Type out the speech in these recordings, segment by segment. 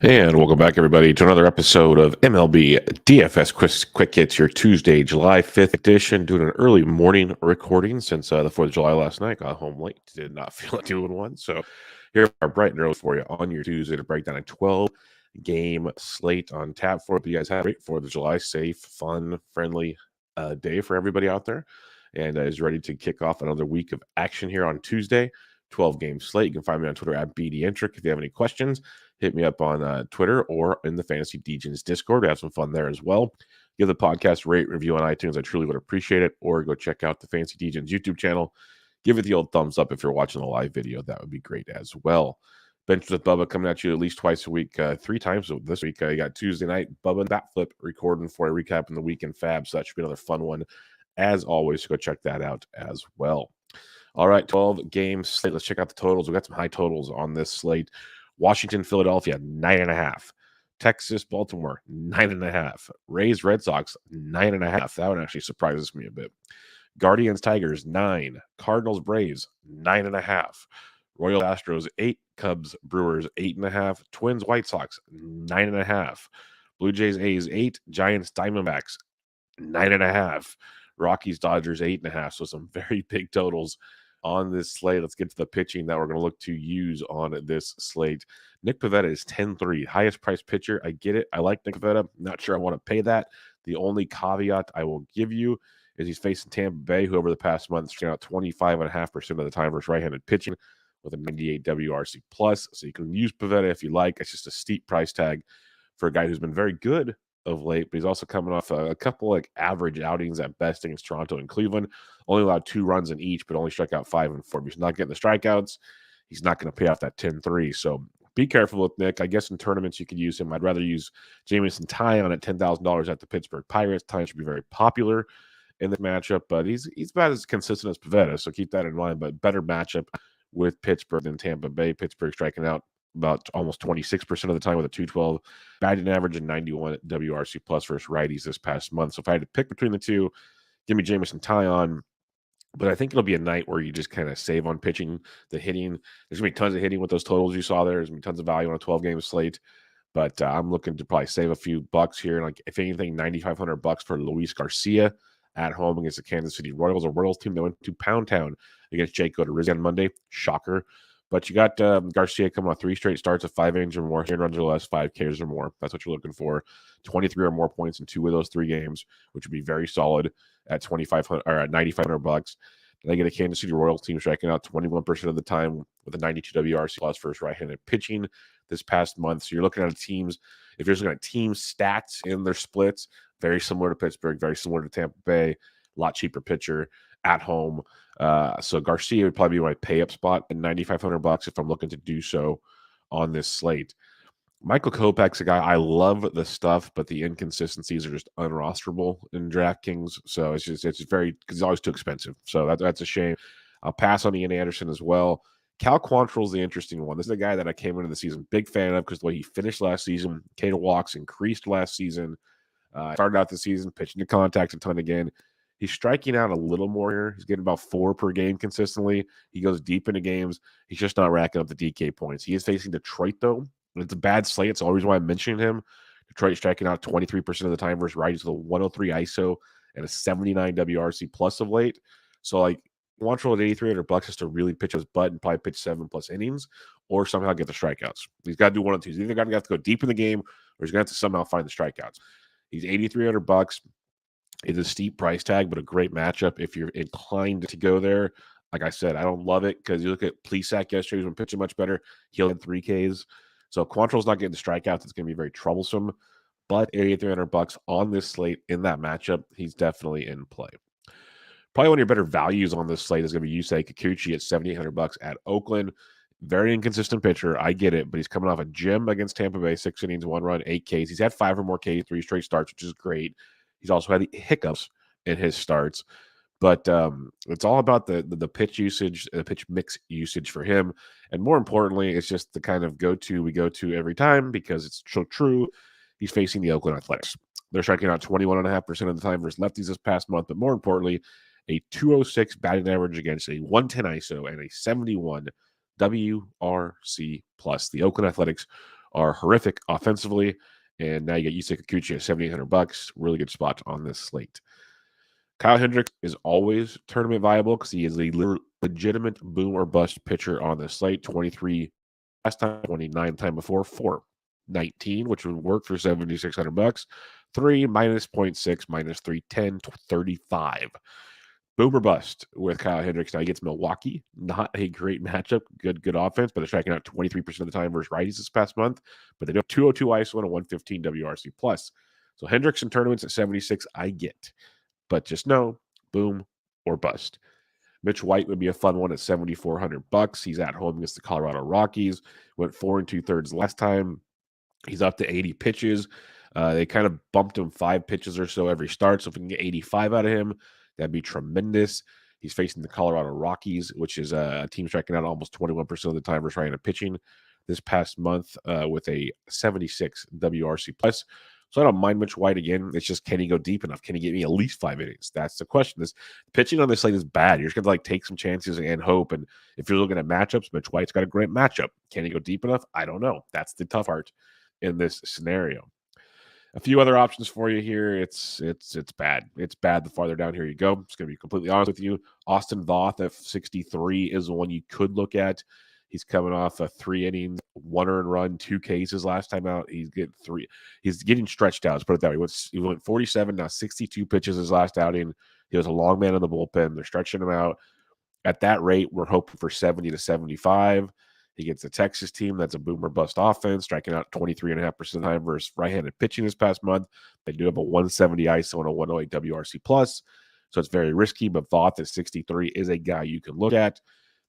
And welcome back, everybody, to another episode of MLB DFS Quick Hits, your Tuesday, July 5th edition. Doing an early morning recording since the 4th of July last night. Got home late. Did not feel like doing one. So here are bright and early for you on your Tuesday to break down a 12-game slate on tap for. Hope you guys have a great 4th of July, safe, fun, friendly day for everybody out there. And is ready to kick off another week of action here on Tuesday. 12-game slate. You can find me on Twitter at BDentric if you have any questions. Hit me up on Twitter or in the Fantasy Degens Discord. We have some fun there as well. Give the podcast a rate, review on iTunes. I truly would appreciate it. Or go check out the Fantasy Degens YouTube channel. Give it the old thumbs up if you're watching the live video. That would be great as well. Bench with Bubba coming at you at least twice a week, 3 times this week. You got Tuesday night, Bubba and Bat Flip recording for a recap in the weekend fab. So that should be another fun one. As always, so go check that out as well. All right, 12-game slate. Let's check out the totals. We got some high totals on this slate. Washington, Philadelphia, 9.5. Texas, Baltimore, 9.5. Rays, Red Sox, 9.5. That one actually surprises me a bit. Guardians, Tigers, 9. Cardinals, Braves, 9.5. Royals, Astros, 8. Cubs, Brewers, 8.5. Twins, White Sox, 9.5. Blue Jays, A's, 8. Giants, Diamondbacks, 9.5. Rockies, Dodgers, 8.5. So some very big totals on this slate. Let's get to the pitching that we're going to look to use on this slate. Nick Pivetta is 10-3, highest priced pitcher. I get it. I like Nick Pivetta. Not sure I want to pay that. The only caveat I will give you is he's facing Tampa Bay, who over the past month struck out 25.5% of the time versus right-handed pitching with a 98 WRC plus. So you can use Pivetta if you like. It's just a steep price tag for a guy who's been very good of late, but he's also coming off a couple like average outings at best against Toronto and Cleveland. Only allowed 2 runs in each, but only struck out 5 and 4. He's not getting the strikeouts. He's not going to pay off that 10-3. So be careful with Nick. I guess in tournaments you could use him. I'd rather use Jamison Taillon at $10,000 at the Pittsburgh Pirates. Taillon should be very popular in the matchup, but he's about as consistent as Pivetta, so keep that in mind. But better matchup with Pittsburgh than Tampa Bay. Pittsburgh striking out about almost 26% of the time with a 212 batting average and 91 WRC plus versus righties this past month. So if I had to pick between the two, give me Jamison Taillon. But I think it'll be a night where you just kind of save on pitching, the hitting. There's going to be tons of hitting with those totals you saw there. There's going to be tons of value on a 12-game slate. But I'm looking to probably save a few bucks here. Like, if anything, $9,500 for Luis Garcia at home against the Kansas City Royals, a Royals team that went to Pound Town against Jake Odorizzi on Monday. Shocker. But you got Garcia coming off 3 straight starts of 5 innings or more, 10 runs or less, 5 Ks or more. That's what you're looking for. 23 or more points in 2 of those 3 games, which would be very solid at $2,500 or at $9,500. They get a Kansas City Royals team striking out 21% of the time with a 92 WRC plus versus right-handed pitching this past month. So you're looking at teams, if you're looking at team stats in their splits, very similar to Pittsburgh, very similar to Tampa Bay, a lot cheaper pitcher at home. So Garcia would probably be my pay-up spot at $9,500 if I'm looking to do so on this slate. Michael Kopech's a guy, I love the stuff, but the inconsistencies are just unrosterable in DraftKings. So it's very, because it's always too expensive. So that's a shame. I'll pass on Ian Anderson as well. Cal Quantrill's the interesting one. This is a guy that I came into the season big fan of because the way he finished last season, K to walks increased last season. Started out the season pitching to contact a ton again. He's striking out a little more here. He's getting about 4 per game consistently. He goes deep into games. He's just not racking up the DK points. He is facing Detroit, though. It's a bad slate. It's always why I'm mentioning him. Detroit striking out 23% of the time versus righties with a 103 ISO and a 79 WRC plus of late. So, like, Quantrill at $8,300 has to really pitch his butt and probably pitch 7+ innings or somehow get the strikeouts. He's got to do one of 2. He's either going to have to go deep in the game or he's going to have to somehow find the strikeouts. He's $8,300. It's a steep price tag, but a great matchup if you're inclined to go there. Like I said, I don't love it because you look at Plesac yesterday, he's been pitching much better. He had 3 Ks. So Quantrill's not getting the strikeouts. It's going to be very troublesome. But $8,300 on this slate in that matchup, he's definitely in play. Probably one of your better values on this slate is going to be Yusei Kikuchi at $7,800 at Oakland. Very inconsistent pitcher. I get it, but he's coming off a gem against Tampa Bay, 6 innings, 1 run, 8 Ks. He's had 5 or more Ks, 3 straight starts, which is great. He's also had the hiccups in his starts. But it's all about the pitch usage, the pitch mix usage for him. And more importantly, it's just the kind of go-to we go to every time because it's so true. He's facing the Oakland Athletics. They're striking out 21.5% of the time versus lefties this past month. But more importantly, a 206 batting average against a 110 ISO and a 71 WRC plus. The Oakland Athletics are horrific offensively. And now you get Yusei Kikuchi at $7,800. Really good spot on this slate. Kyle Hendricks is always tournament viable because he is a legitimate boom or bust pitcher on the slate. 23 last time, 29 time before, 4, 19, which would work for $7,600. 3 minus 0.6, minus 310, 35. Boom or bust with Kyle Hendricks. Now he gets Milwaukee. Not a great matchup. Good offense, but they're striking out 23% of the time versus righties this past month. But they do have 202 ISO and a 115 WRC plus. So Hendricks in tournaments at 76, I get. But just know, boom or bust. Mitch White would be a fun one at $7,400. He's at home against the Colorado Rockies. Went 4 2/3 last time. He's up to 80 pitches. They kind of bumped him 5 pitches or so every start. So if we can get 85 out of him, that'd be tremendous. He's facing the Colorado Rockies, which is a team striking out almost 21% of the time versus right-handed pitching this past month with a 76 WRC plus. So I don't mind Mitch White again. It's just, can he go deep enough? Can he get me at least 5 innings? That's the question. This pitching on this slate is bad. You're just going to take some chances and hope. And if you're looking at matchups, Mitch White's got a great matchup. Can he go deep enough? I don't know. That's the tough part in this scenario. A few other options for you here. It's bad. It's bad the farther down here you go. I'm just going to be completely honest with you. Austin Voth at 63 is the one you could look at. He's coming off a 3 innings, 1 earned run, 2 cases last time out. He's getting stretched out. Let's put it that way. He went 47, now 62 pitches his last outing. He was a long man in the bullpen. They're stretching him out. At that rate, we're hoping for 70 to 75. He gets a Texas team that's a boomer bust offense, striking out 23.5% of the time versus right-handed pitching this past month. They do have a 170 ISO and a 108 WRC plus, so it's very risky. But Voth at 63 is a guy you can look at.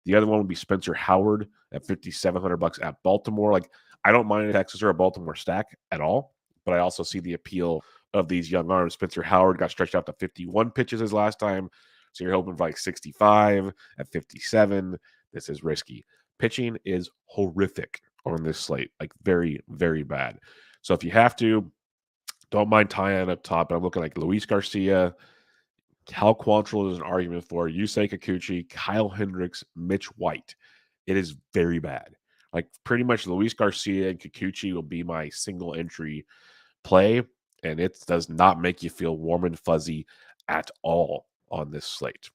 The other one would be Spencer Howard at $5,700 at Baltimore. Like, I don't mind a Texas or a Baltimore stack at all, but I also see the appeal of these young arms. Spencer Howard got stretched out to 51 pitches his last time, so you're hoping for like 65 at 57. This is risky. Pitching is horrific on this slate, like very, very bad. So if you have to, don't mind Tyon up top. But I'm looking like Luis Garcia, Cal Quantrill is an argument for Yusei Kikuchi, Kyle Hendricks, Mitch White. It is very bad. Like pretty much Luis Garcia and Kikuchi will be my single entry play, and it does not make you feel warm and fuzzy at all on this slate.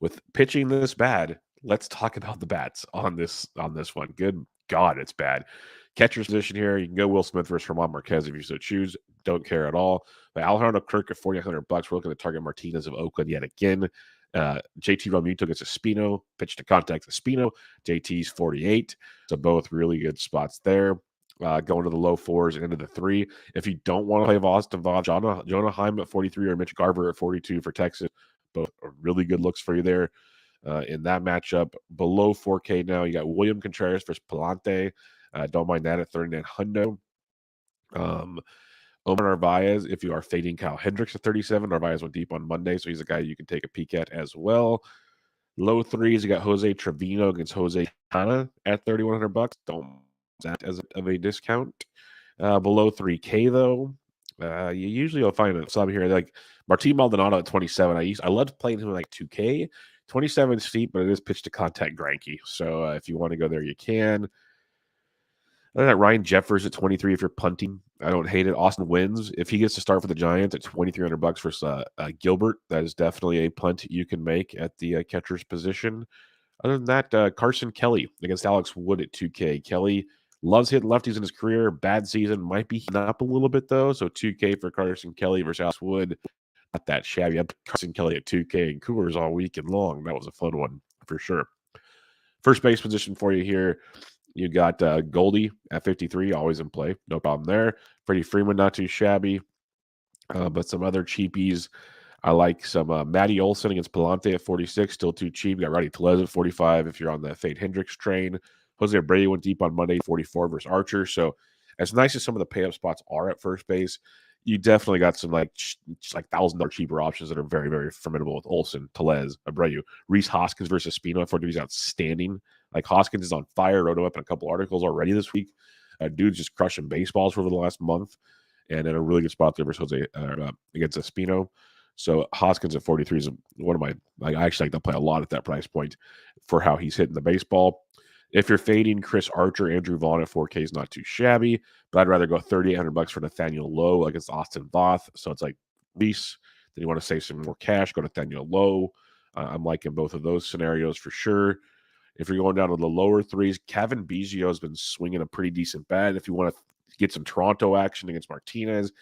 With pitching this bad, let's talk about the bats on this one. Good God, it's bad. Catcher's position here, you can go Will Smith versus German Marquez if you so choose. Don't care at all. But Alejandro Kirk at $4,800. We're looking at target Martinez of Oakland yet again. JT Realmuto gets Espino. Pitch to contact Espino. JT's 48. So both really good spots there. Going to the low 4s and into the 3. If you don't want to play Austin Voth, Jonah Heim at 43 or Mitch Garver at 42 for Texas, both are really good looks for you there. In that matchup, below 4K now, you got William Contreras versus Palante. Don't mind that at 39 hundo. Omar Narvaez, if you are fading Kyle Hendricks at 37, Narvaez went deep on Monday, so he's a guy you can take a peek at as well. Low 3s, you got Jose Trevino against Jose Hanna at $3,100. Don't that as of a discount. Below 3K though, you usually will find some here like Martin Maldonado at 27. I loved playing him like 2K. 27 is steep, but it is pitch to contact Granky. So if you want to go there, you can. Other than that, Ryan Jeffers at 23 if you're punting. I don't hate it. Austin Wins, if he gets to start for the Giants at $2,300 versus Gilbert, that is definitely a punt you can make at the catcher's position. Other than that, Carson Kelly against Alex Wood at 2K. Kelly loves hitting lefties in his career. Bad season. Might be heating up a little bit, though. So 2K for Carson Kelly versus Alex Wood. Not that shabby. I had Carson Kelly at 2K and Coors all weekend long. That was a fun one for sure. First base position for you here. You got Goldie at 53, always in play. No problem there. Freddie Freeman, not too shabby. But some other cheapies. I like some Matty Olson against Palante at 46, still too cheap. Got Roddy Telez at 45 if you're on the Fade Hendricks train. Jose Abreu went deep on Monday, 44 versus Archer. So as nice as some of the pay-up spots are at first base, you definitely got some like $1,000 cheaper options that are very, very formidable with Olson, Telez, Abreu. Reese Hoskins versus Espino. I thought he's outstanding. Like Hoskins is on fire. Wrote him up in a couple articles already this week. Dude's just crushing baseballs for over the last month, and in a really good spot there versus Jose against Espino. So Hoskins at 43 is one of my. I actually like to play a lot at that price point for how he's hitting the baseball. If you're fading Chris Archer, Andrew Vaughn at 4K is not too shabby, but I'd rather go $3,800 for Nathaniel Lowe against Austin Voth. So it's like Reese. Then you want to save some more cash, go Nathaniel Lowe. I'm liking both of those scenarios for sure. If you're going down to the lower threes, Kevin Biggio has been swinging a pretty decent bat. If you want to get some Toronto action against Martinez,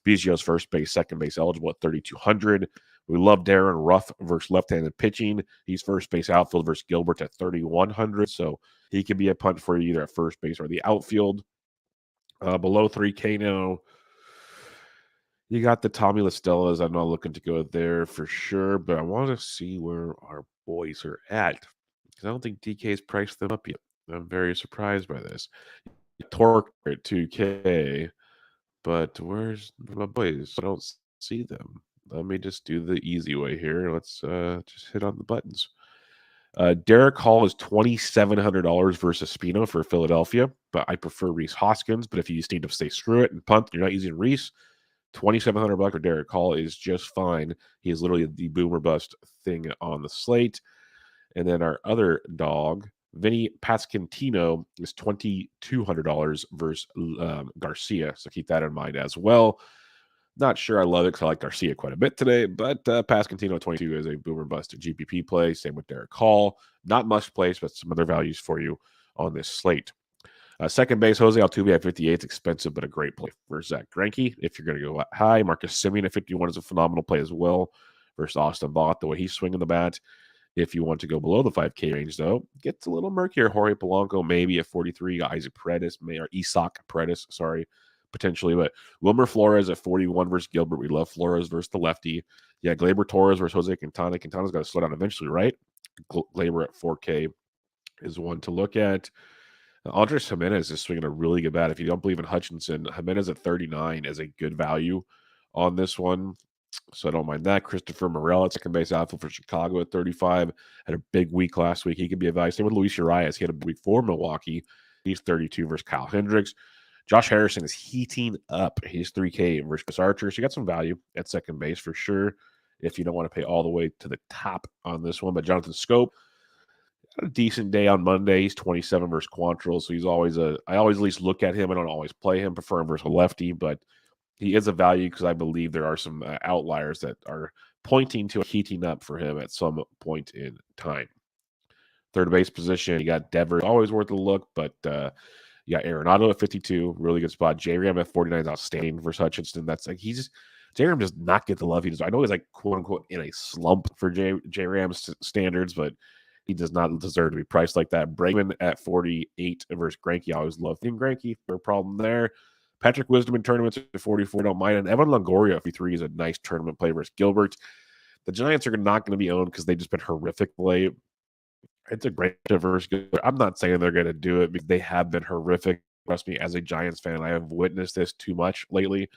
Biggio's first base, second base eligible at 3,200. We love Darren Ruff versus left-handed pitching. He's first base outfield versus Gilbert at 3,100. So he can be a punt for you either at first base or the outfield. Below 3K now, you got the Tommy LaStellas. I'm not looking to go there for sure, but I want to see where our boys are at because I don't think DK's priced them up yet. I'm very surprised by this. Torque at 2K, but where's my boys? I don't see them. Let me just do the easy way here. Let's just hit on the buttons. Derek Hall is $2,700 versus Espino for Philadelphia, but I prefer Reese Hoskins. But if you just need to say screw it and punt, you're not using Reese, $2,700 for Derek Hall is just fine. He is literally the boomer bust thing on the slate. And then our other dog, Vinny Pasquantino, is $2,200 versus Garcia. So keep that in mind as well. Not sure I love it because I like Garcia quite a bit today, but Pasquantino 22 is a boomer bust GPP play. Same with Derek Hall. Not much place, but some other values for you on this slate. Second base, Jose Altuve at 58 is expensive, but a great play for Zach Greinke. If you're going to go high, Marcus Semien at 51 is a phenomenal play as well versus Austin Voth, the way he's swinging the bat. If you want to go below the 5K range, though, gets a little murkier. Jorge Polanco maybe at 43, Isaac Paredes, or Isaac Paredes, potentially. But Wilmer Flores at 41 versus Gilbert. We love Flores versus the lefty. Yeah, Gleyber Torres versus Jose Quintana. Quintana's got to slow down eventually, right? Gleyber at 4K is one to look at. Andres Jimenez is swinging a really good bat. If you don't believe in Hutchinson, Jimenez at 39 is a good value on this one. So I don't mind that. Christopher Morel at second base outfield for Chicago at 35. Had a big week last week. He could be a value. Same with Luis Urias. He had a week for Milwaukee. He's 32 versus Kyle Hendricks. Josh Harrison is heating up. He's 3K versus Archer. So you got some value at second base for sure if you don't want to pay all the way to the top on this one. But Jonathan Scope had a decent day on Monday. He's 27 versus Quantrill. So he's always I always at least look at him. I don't always play him. Prefer him versus a lefty, but he is a value because I believe there are some outliers that are pointing to a heating up for him at some point in time. Third base position, you got Devers, always worth a look, but you got Arenado at 52, really good spot. J-Ram at 49 is outstanding versus Hutchinson. That's like J-Ram does not get the love he does. I know he's like quote unquote in a slump for J-Ram's standards, but he does not deserve to be priced like that. Bregman at 48 versus Greinke. I always love Team Greinke. No problem there. Patrick Wisdom in tournaments at 44, don't mind. And Evan Longoria at 53 is a nice tournament play versus Gilbert. The Giants are not going to be owned because they've just been horrific play. It's a great versus Gilbert. I'm not saying they're going to do it because they have been horrific. Trust me, as a Giants fan, I have witnessed this too much lately.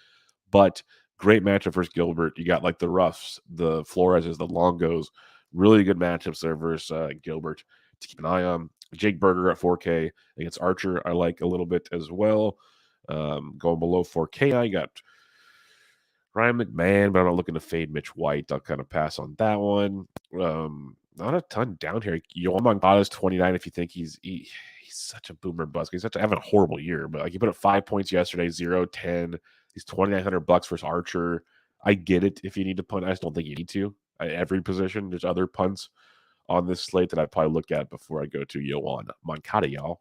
But great matchup versus Gilbert. You got like the Ruffs, the Floreses, the Longos. Really good matchups there versus Gilbert to keep an eye on. Jake Berger at 4K against Archer, I like a little bit as well. Going below 4K, I got Ryan McMahon, but I'm not looking to fade Mitch White. I'll kind of pass on that one. Not a ton down here. Yoan Moncada's 29. If you think he's such a boomer bust, he's having a horrible year. But like he put up 5 points yesterday, 0-10. He's $2,900 versus Archer. I get it if you need to punt. I just don't think you need to. At every position, there's other punts on this slate that I'd probably look at before I go to Yoan Moncada, y'all.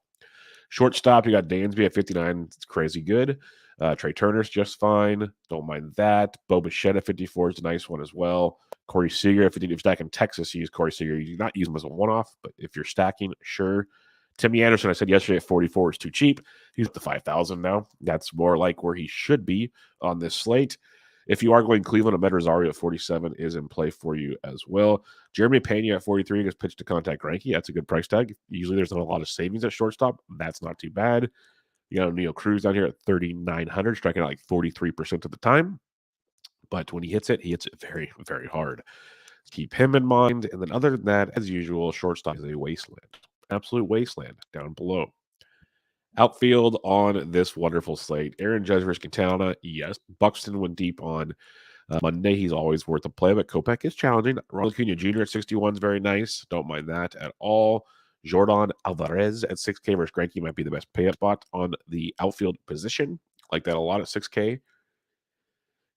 Shortstop, you got Dansby at 59. It's crazy good. Trey Turner's just fine. Don't mind that. Bo Bichette at 54 is a nice one as well. Corey Seager, if you're stacking Texas, you use Corey Seager. You do not use him as a one-off, but if you're stacking, sure. Timmy Anderson, I said yesterday at 44 is too cheap. He's at the 5,000 now. That's more like where he should be on this slate. If you are going Cleveland, Ahmed Rosario at 47 is in play for you as well. Jeremy Pena at 43 is pitched to contact Greinke. That's a good price tag. Usually there's not a lot of savings at shortstop. That's not too bad. You got Neil Cruz down here at 3,900, striking out like 43% of the time. But when he hits it very, very hard. Keep him in mind. And then other than that, as usual, shortstop is a wasteland. Absolute wasteland down below. Outfield on this wonderful slate. Aaron Judge versus Quintana. Yes. Buxton went deep on Monday. He's always worth a play, but Kopech is challenging. Ronald Acuna Jr. at 61 is very nice. Don't mind that at all. Jordan Alvarez at 6K versus Greinke might be the best pay-up spot on the outfield position. Like that a lot at 6K.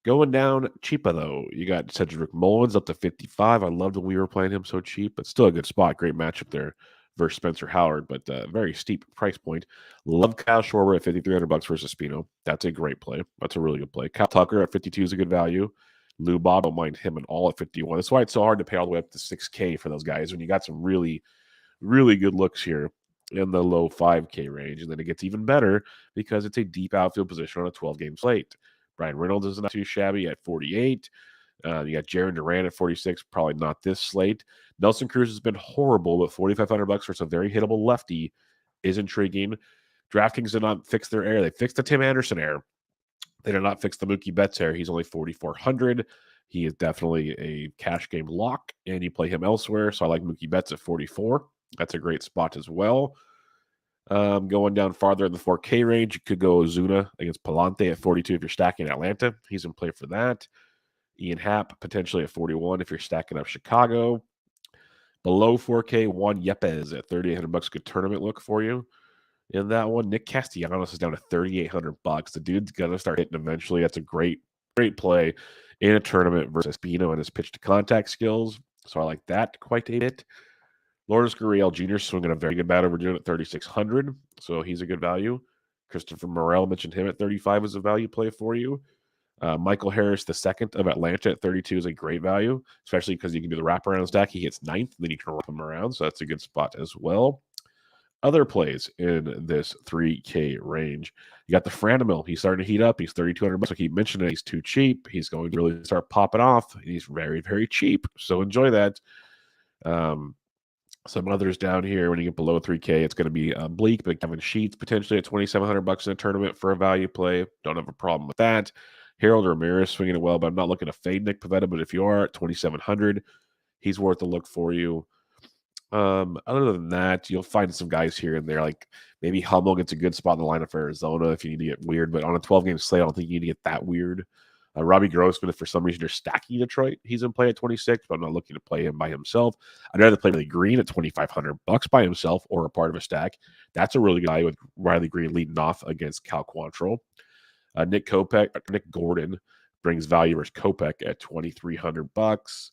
Going down cheaper, though, you got Cedric Mullins up to 55. I loved when we were playing him so cheap, but still a good spot. Great matchup there versus Spencer Howard, but very steep price point. Love Kyle Schwarber at $5,300 versus Spino. That's a great play. That's a really good play. Kyle Tucker at 52 is a good value. Lou Bob, don't mind him at all at 51. That's why it's so hard to pay all the way up to 6K for those guys when you got some really, really good looks here in the low 5K range. And then it gets even better because it's a deep outfield position on a 12-game slate. Brian Reynolds is not too shabby at 48. You got Jaron Duran at 46. Probably not this slate. Nelson Cruz has been horrible, but $4,500 for a very hittable lefty is intriguing. DraftKings did not fix their error. They fixed the Tim Anderson error. They did not fix the Mookie Betts error. He's only 4,400. He is definitely a cash game lock, and you play him elsewhere. So I like Mookie Betts at 44. That's a great spot as well. Going down farther in the 4K range, you could go Ozuna against Palante at 42 if you're stacking Atlanta. He's in play for that. Ian Happ potentially at 41 if you're stacking up Chicago. Below 4K, Juan Yepez at $3,800. Good tournament look for you in that one. Nick Castellanos is down to $3,800. The dude's gonna start hitting eventually. That's a great play in a tournament versus Spino and his pitch to contact skills. So I like that quite a bit. Lourdes Gurriel Jr. swinging a very good bat over June at 3,600, so he's a good value. Christopher Morel, mentioned him at 35 as a value play for you. Michael Harris II of Atlanta at 32 is a great value, especially because you can do the wraparound stack. He hits ninth, and then you can wrap him around, so that's a good spot as well. Other plays in this 3K range. You got the Franmil. He's starting to heat up. He's $3,200. I keep mentioning it. He's too cheap. He's going to really start popping off. He's very, very cheap, so enjoy that. Some others down here, when you get below 3K, it's going to be Bleak, but Kevin Sheets potentially at $2,700 in a tournament for a value play. Don't have a problem with that. Harold Ramirez swinging it well, but I'm not looking to fade Nick Pivetta. But if you are at $2,700, he's worth a look for you. Other than that, you'll find some guys here and there, like maybe Hummel gets a good spot in the lineup for Arizona if you need to get weird. But on a 12-game slate, I don't think you need to get that weird. Robbie Grossman, if for some reason you're stacking Detroit, he's in play at 26, but I'm not looking to play him by himself. I'd rather play Riley Green at $2,500 by himself or a part of a stack. That's a really good guy with Riley Green leading off against Cal Quantrill. Nick Gordon brings value versus Kopech at $2,300.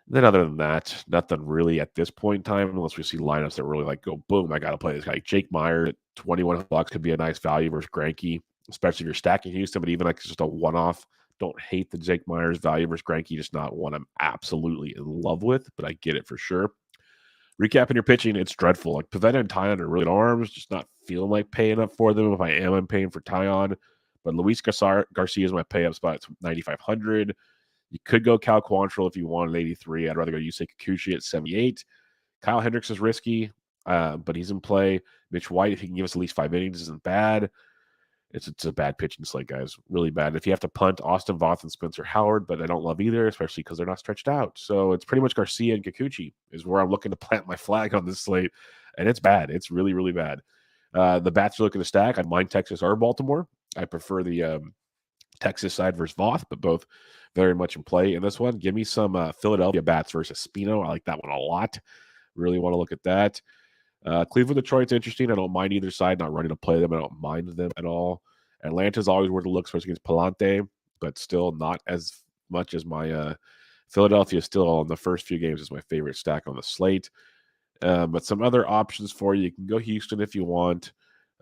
Then other than that, nothing really at this point in time, unless we see lineups that really like go boom, I got to play this guy. Jake Meyer at $2,100 could be a nice value versus Greinke, especially if you're stacking Houston, but even like just a one-off. Don't hate the Jake Myers value versus Greinke, just not one I'm absolutely in love with, but I get it for sure. Recapping your pitching, it's dreadful. Like Pivetta and Tyon are really good arms, just not feeling like paying up for them. If I am, I'm paying for Tyon. But Luis Garcia is my pay-up spot at $9,500. You could go Cal Quantrill if you want at 83. I'd rather go Yusei Kikuchi at 78. Kyle Hendricks is risky, but he's in play. Mitch White, if he can give us at least 5 innings, isn't bad. It's a bad pitching slate, guys. Really bad. If you have to punt, Austin Voth and Spencer Howard, but I don't love either, especially because they're not stretched out. So it's pretty much Garcia and Kikuchi is where I'm looking to plant my flag on this slate, and it's bad. It's really, really bad. The bats are looking to stack. I mind Texas or Baltimore. I prefer the Texas side versus Voth, but both very much in play in this one. Give me some Philadelphia bats versus Spino. I like that one a lot. Really want to look at that. Cleveland, Detroit's interesting. I don't mind either side. Not running to play them. I don't mind them at all. Atlanta's always worth a look, especially against Palante, but still not as much as my Philadelphia. Still in the first few games is my favorite stack on the slate. But some other options for you. You can go Houston if you want.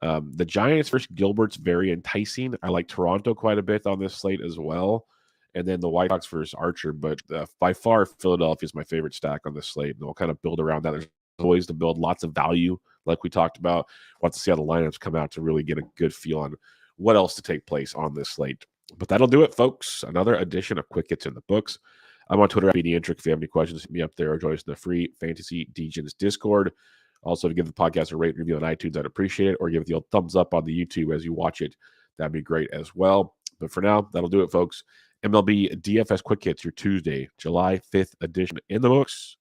The Giants versus Gilbert's very enticing. I like Toronto quite a bit on this slate as well. And then the White Sox versus Archer. But by far, Philadelphia is my favorite stack on this slate. And we'll kind of build around that. There's ways to build lots of value, like we talked about. We'll have to see how the lineups come out to really get a good feel on what else to take place on this slate. But that'll do it, folks. Another edition of Quick Hits in the books. I'm on Twitter at BDintric. If you have any questions, hit me up there or join us in the free Fantasy Degens Discord. Also, to give the podcast a rate and review on iTunes, I'd appreciate it. Or give it the old thumbs up on the YouTube as you watch it. That'd be great as well. But for now, that'll do it, folks. MLB DFS Quick Hits, your Tuesday, July 5th edition in the books.